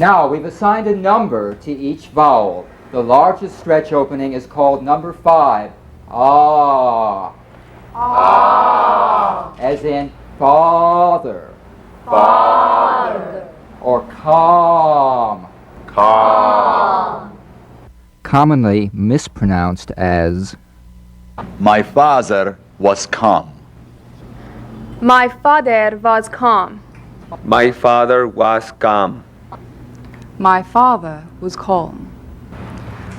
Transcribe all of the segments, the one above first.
Now, we've assigned a number to each vowel. The largest stretch opening is called number 5. Ah. Ah. As in father. Father. Or calm. Calm. Commonly mispronounced as My father was calm. My father was calm. My father was calm. My father was calm.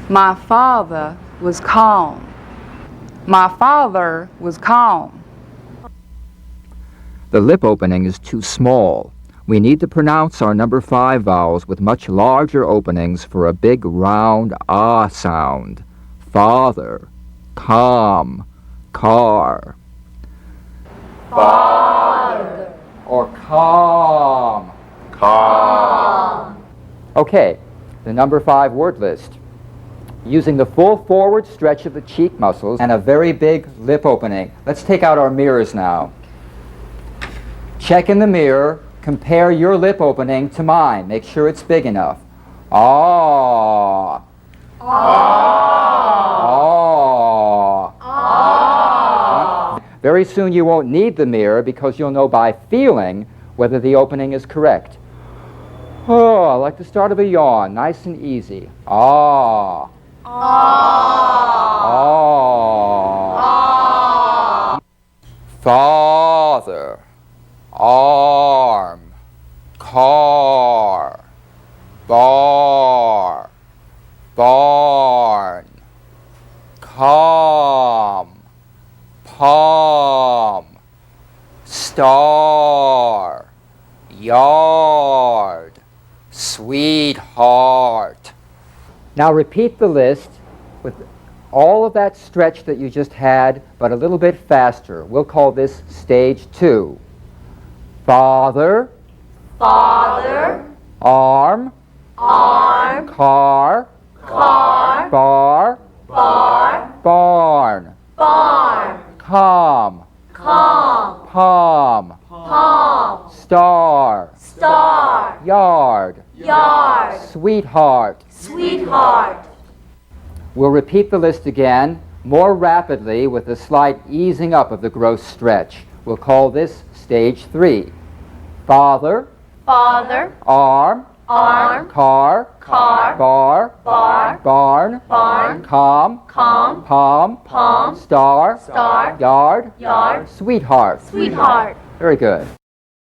My father was calm. My father was calm. the lip opening is too small. We need to pronounce our number 5 vowels with much larger openings for a big round ah sound. Father, calm, car. Father. Or calm. Calm. Okay, the number 5 word list. Using the full forward stretch of the cheek muscles and a very big lip opening. Let's take out our mirrors now. Check in the mirror. Compare your lip opening to mine. Make sure it's big enough. Ah. Ah. Ah. Ah. Very soon you won't need the mirror because you'll know by feeling whether the opening is correct. Oh, like the start of a yawn, nice and easy. Ah. Ah. Ah. Father. Arm. Car. Bar. Barn. Calm. Palm. Star. Yard. Sweetheart. Now repeat the list with all of that stretch that you just had, but a little bit faster. We'll call this stage 2. Father. Father. Arm. Arm. Car. Car. Bar. Bar. Barn. Barn. Calm. Calm. Palm. Palm. Star. Star. Yard. Yard. Sweetheart. Sweetheart. We'll repeat the list again, more rapidly with a slight easing up of the gross stretch. We'll call this stage 3. Father. Father. Arm. Arm. Car. Car. Bar. Bar. Barn. Barn. Calm. Calm. Palm. Palm. Star. Star. Yard. Yard. Sweetheart. Sweetheart. Very good.